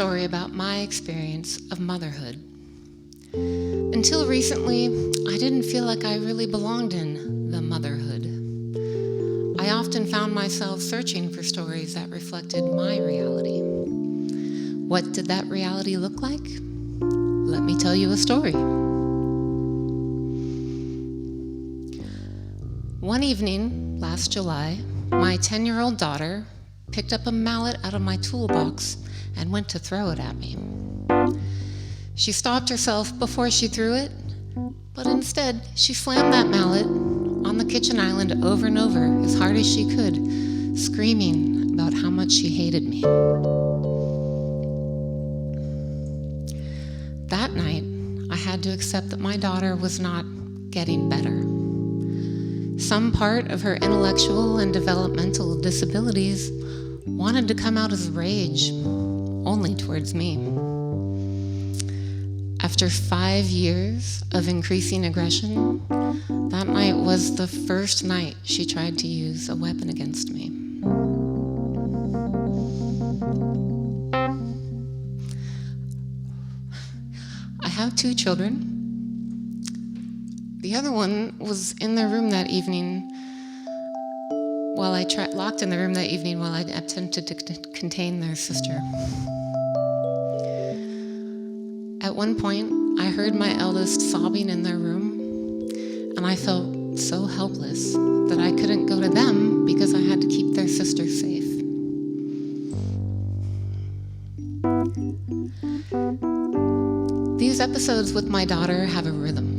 story about my experience of motherhood. Until recently, I didn't feel like I really belonged in the motherhood. I often found myself searching for stories that reflected my reality. What did that reality look like? Let me tell you a story. One evening last July, my 10-year-old daughter picked up a mallet out of my toolbox and went to throw it at me. She stopped herself before she threw it, but instead she slammed that mallet on the kitchen island over and over as hard as she could, screaming about how much she hated me. That night, I had to accept that my daughter was not getting better. Some part of her intellectual and developmental disabilities wanted to come out as rage, only towards me. After 5 years of increasing aggression, that night was the first night she tried to use a weapon against me. I have 2 children. The other one was in the room that evening while I locked in the room that evening while I attempted to contain their sister. At one point, I heard my eldest sobbing in their room, and I felt so helpless that I couldn't go to them because I had to keep their sister safe. These episodes with my daughter have a rhythm.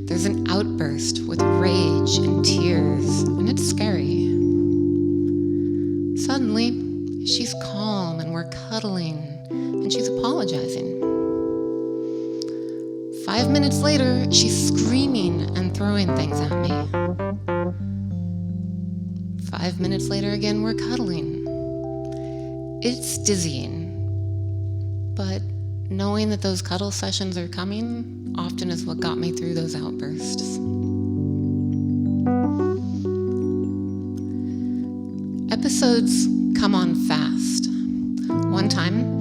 There's an outburst with rage and tears, and it's scary. Suddenly, she's calm and we're cuddling, and she's apologizing. 5 minutes later, she's screaming and throwing things at me. 5 minutes later again, we're cuddling. It's dizzying, but knowing that those cuddle sessions are coming often is what got me through those outbursts. Episodes come on fast. One time,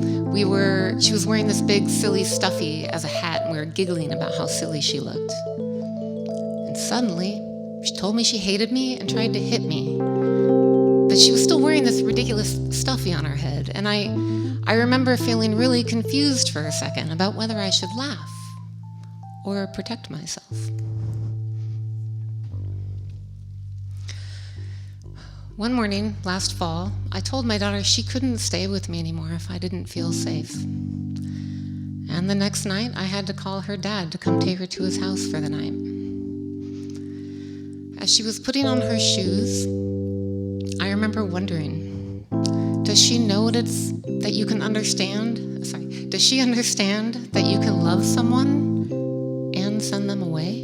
she was wearing this big silly stuffy as a hat, and we were giggling about how silly she looked. And suddenly, she told me she hated me and tried to hit me. But she was still wearing this ridiculous stuffy on her head, and I remember feeling really confused for a second about whether I should laugh or protect myself. One morning last fall, I told my daughter she couldn't stay with me anymore if I didn't feel safe. And the next night, I had to call her dad to come take her to his house for the night. As she was putting on her shoes, I remember wondering, does she know that you can understand? Does she understand that you can love someone and send them away?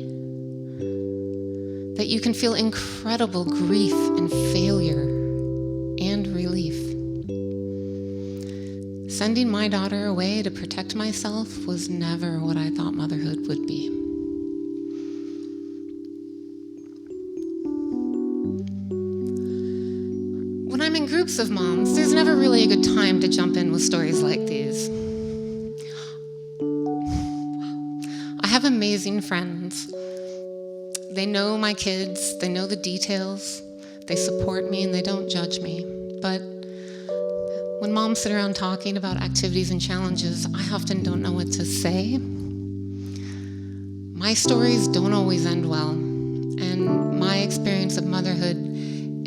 That you can feel incredible grief and failure and relief. Sending my daughter away to protect myself was never what I thought motherhood would be. When I'm in groups of moms, there's never really a good time to jump in with stories like these. I have amazing friends. They know my kids, they know the details, they support me, and they don't judge me. But when moms sit around talking about activities and challenges, I often don't know what to say. My stories don't always end well, and my experience of motherhood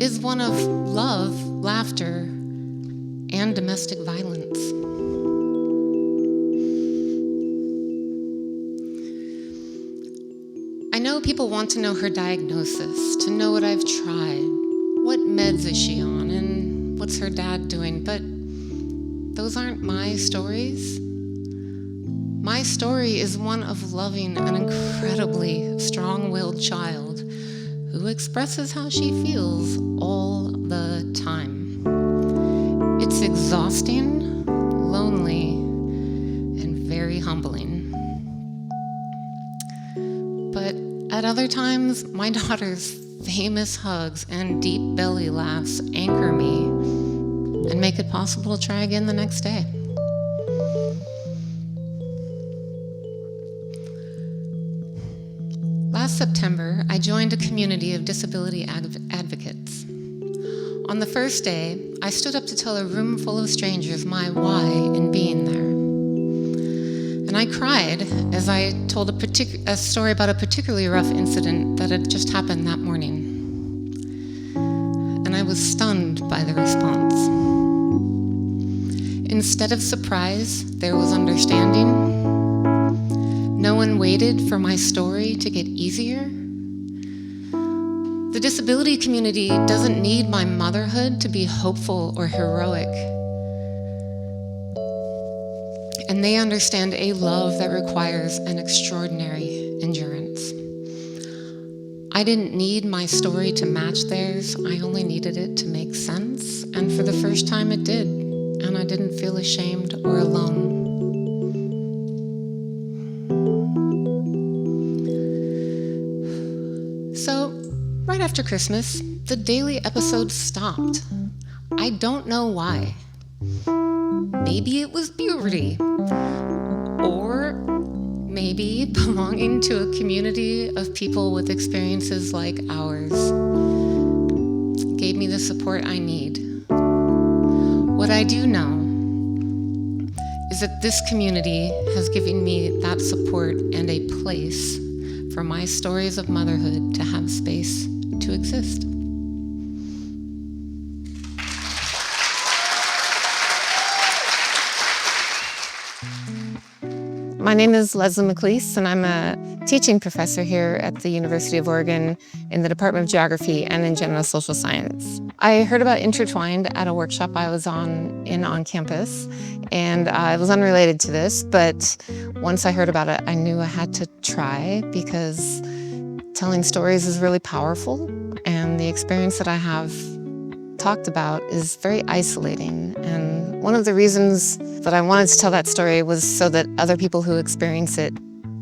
is one of love, laughter, and domestic violence. I know people want to know her diagnosis, to know what I've tried, what meds is she on, and what's her dad doing, but those aren't my stories. My story is one of loving an incredibly strong-willed child who expresses how she feels all the time. It's exhausting, lonely, and very humbling. But at other times, my daughter's famous hugs and deep belly laughs anchor me and make it possible to try again the next day. Last September, I joined a community of disability advocates. On the first day, I stood up to tell a room full of strangers my why in being there. And I cried as I told a story about a particularly rough incident that had just happened that morning. And I was stunned by the response. Instead of surprise, there was understanding. No one waited for my story to get easier. The disability community doesn't need my motherhood to be hopeful or heroic. And they understand a love that requires an extraordinary endurance. I didn't need my story to match theirs. I only needed it to make sense. And for the first time it did. And I didn't feel ashamed or alone. So, right after Christmas, the daily episodes stopped. I don't know why. Maybe it was puberty. Or maybe belonging to a community of people with experiences like ours gave me the support I need. What I do know is that this community has given me that support and a place for my stories of motherhood to have space to exist. My name is Leslie McLeese, and I'm a teaching professor here at the University of Oregon in the Department of Geography and in General Social Science. I heard about Intertwined at a workshop I was on campus, and it was unrelated to this, but once I heard about it, I knew I had to try because telling stories is really powerful, and the experience that I have talked about is very isolating. And one of the reasons that I wanted to tell that story was so that other people who experience it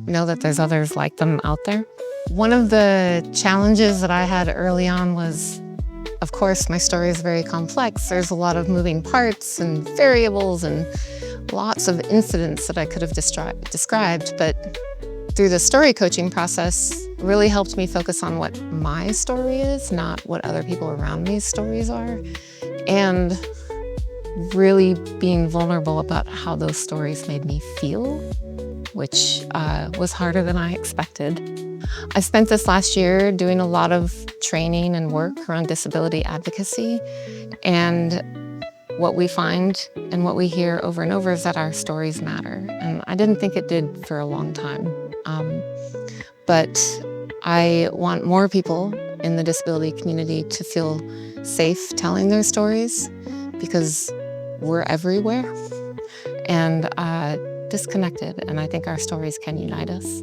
know that there's others like them out there. One of the challenges that I had early on was, of course, my story is very complex. There's a lot of moving parts and variables and lots of incidents that I could have described, but through the story coaching process, really helped me focus on what my story is, not what other people around me's stories are, and really being vulnerable about how those stories made me feel, which was harder than I expected. I spent this last year doing a lot of training and work around disability advocacy, and what we find and what we hear over and over is that our stories matter. And I didn't think it did for a long time. But I want more people in the disability community to feel safe telling their stories because we're everywhere and disconnected. And I think our stories can unite us.